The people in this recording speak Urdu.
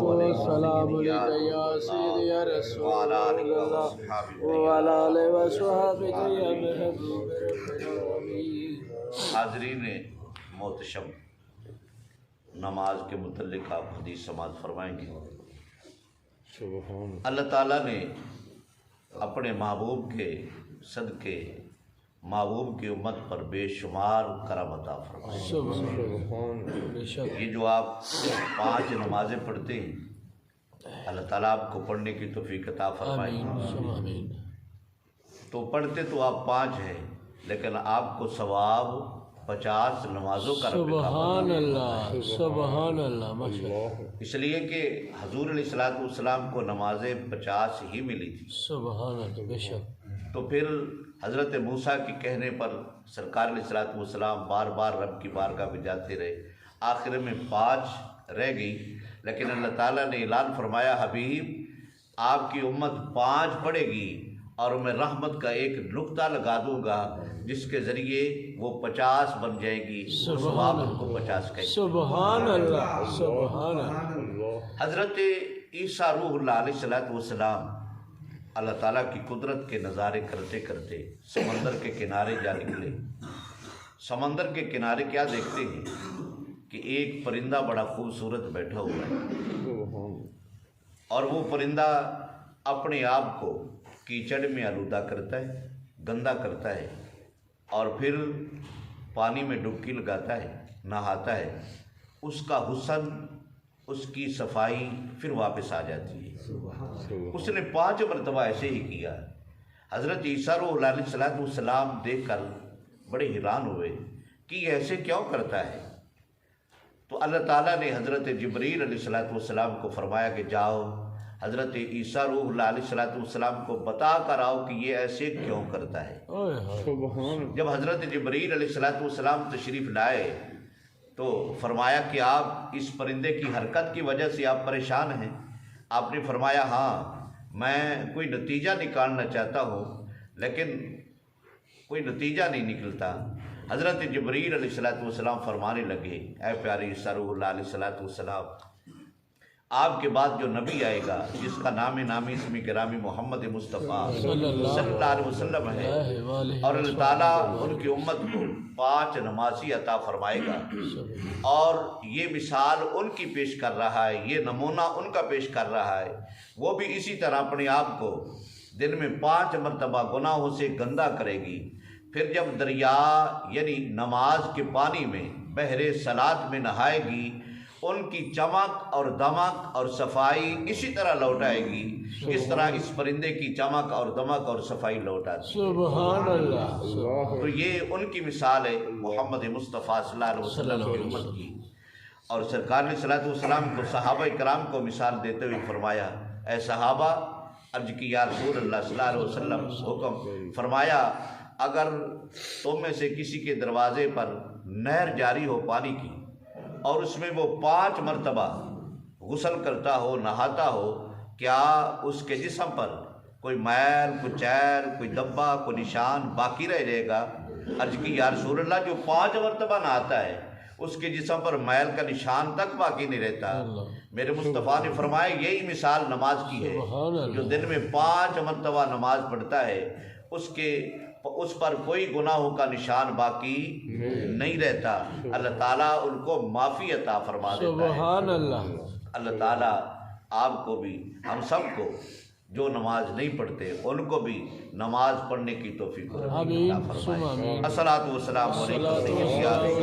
والسلام علیک یا سیدی یا رسول اللہ وعلی آلہ وصحبہ یا محبوب رب العالمین۔ حاضرین محتشم، نماز کے متعلق آپ حدیث سماعت فرمائیں گے۔ اللہ تعالیٰ نے اپنے محبوب کے صدقے محبوب کی امت پر بے شمار کرم عطا فرمائے۔ یہ جو آپ 5 نمازیں پڑھتے ہیں، اللہ تعالیٰ آپ کو پڑھنے کی توفیق عطا فرمائے۔ تو پڑھتے تو آپ 5 ہیں، لیکن آپ کو ثواب 50 نمازوں کا رب سبحان اللہ، سبحان اللہ، ماشاءاللہ۔ اس لیے کہ حضور علیہ الصلوۃ والسلام کو نمازیں 50 ہی ملی تھی۔ سبحان اللہ، بے شک۔ تو پھر حضرت موسیٰ کے کہنے پر سرکار علیہ الصلوۃ والسلام بار بار رب کی بارگاہ میں جاتے رہے، آخر میں 5 رہ گئی، لیکن اللہ تعالیٰ نے اعلان فرمایا، حبیب آپ کی امت 5 پڑھے گی اور میں رحمت کا ایک نقطہ لگا دوں گا جس کے ذریعے وہ 50 بن جائے گی، ثواب ان کو 50 کہیں۔ سبحان اللہ، سبحان اللہ۔ حضرت عیسیٰ روح اللہ علیہ الصلوۃ والسلام اللہ تعالیٰ کی قدرت کے نظارے کرتے کرتے سمندر کے کنارے جا نکلے۔ سمندر کے کنارے کیا دیکھتے ہیں کہ ایک پرندہ بڑا خوبصورت بیٹھا ہوا ہے، اور وہ پرندہ اپنے آپ کو کیچڑ میں آلودہ کرتا ہے، گندا کرتا ہے، اور پھر پانی میں ڈبکی لگاتا ہے، نہاتا ہے۔ اس کا حسن، اس کی صفائی پھر واپس آ جاتی ہے۔ اس نے 5 مرتبہ ایسے ہی کیا۔ حضرت عیسیٰ علیہ الصلوۃ والسلام دیکھ کر بڑے حیران ہوئے کہ یہ ایسے کیوں کرتا ہے؟ تو اللہ تعالیٰ نے حضرت جبریل علیہ الصلوۃ والسلام کو فرمایا کہ جاؤ حضرت عیسیٰ روح اللہ علیہ الصلوۃ والسلام کو بتا کر آؤ کہ یہ ایسے کیوں کرتا ہے۔ جب حضرت جبریل علیہ الصلوۃ والسلام تشریف لائے تو فرمایا کہ آپ اس پرندے کی حرکت کی وجہ سے آپ پریشان ہیں؟ آپ نے فرمایا ہاں، میں کوئی نتیجہ نکالنا چاہتا ہوں لیکن کوئی نتیجہ نہیں نکلتا۔ حضرت جبریل علیہ الصلوۃ والسلام فرمانے لگے، اے پیارے عیسیٰ روح اللہ علیہ الصلوۃ والسلام، آپ کے بعد جو نبی آئے گا جس کا نامی اسم گرامی محمد مصطفیٰ صلی اللہ علیہ وسلم ہے، اور اللہ تعالیٰ ان کی امت کو 5 نمازی عطا فرمائے گا، اور یہ مثال ان کی پیش کر رہا ہے، یہ نمونہ ان کا پیش کر رہا ہے۔ وہ بھی اسی طرح اپنے آپ کو دن میں 5 مرتبہ گناہوں سے گندا کرے گی، پھر جب دریا یعنی نماز کے پانی میں بحر صلاۃ میں نہائے گی، ان کی چمک اور دمک اور صفائی اسی طرح لوٹ آئے گی جس طرح اس پرندے کی چمک اور دمک اور صفائی لوٹ آتی ہے۔ سبحان اللہ۔ تو یہ ان کی مثال ہے محمد مصطفیٰ صلی اللہ علیہ وسلم کی امت کی۔ اور سرکار علیہ الصلوۃ والسلام کو صحابہ کرام کو مثال دیتے ہوئے فرمایا، اے صحابہ، عرض کی یا رسول اللہ صلی اللہ علیہ وسلم، حکم فرمایا اگر تم میں سے کسی کے دروازے پر نہر جاری ہو پانی کی، اور اس میں وہ 5 مرتبہ غسل کرتا ہو، نہاتا ہو، کیا اس کے جسم پر کوئی میل، کوئی چیر، کوئی دبا، کوئی نشان باقی رہ جائے گا؟ عرض کی یا رسول اللہ، جو 5 مرتبہ نہاتا ہے اس کے جسم پر میل کا نشان تک باقی نہیں رہتا۔ میرے مصطفیٰ نے فرمایا یہی مثال نماز کی ہے، جو دن میں 5 مرتبہ نماز پڑھتا ہے اس پر کوئی گناہوں کا نشان باقی نہیں رہتا، اللہ تعالیٰ ان کو معافی عطا فرما دیتا ہے۔ سبحان اللہ۔ اللہ تعالیٰ آپ کو بھی، ہم سب کو جو نماز نہیں پڑھتے ان کو بھی نماز پڑھنے کی توفیق عطا فرمائے۔ الصلاۃ والسلام علیکم۔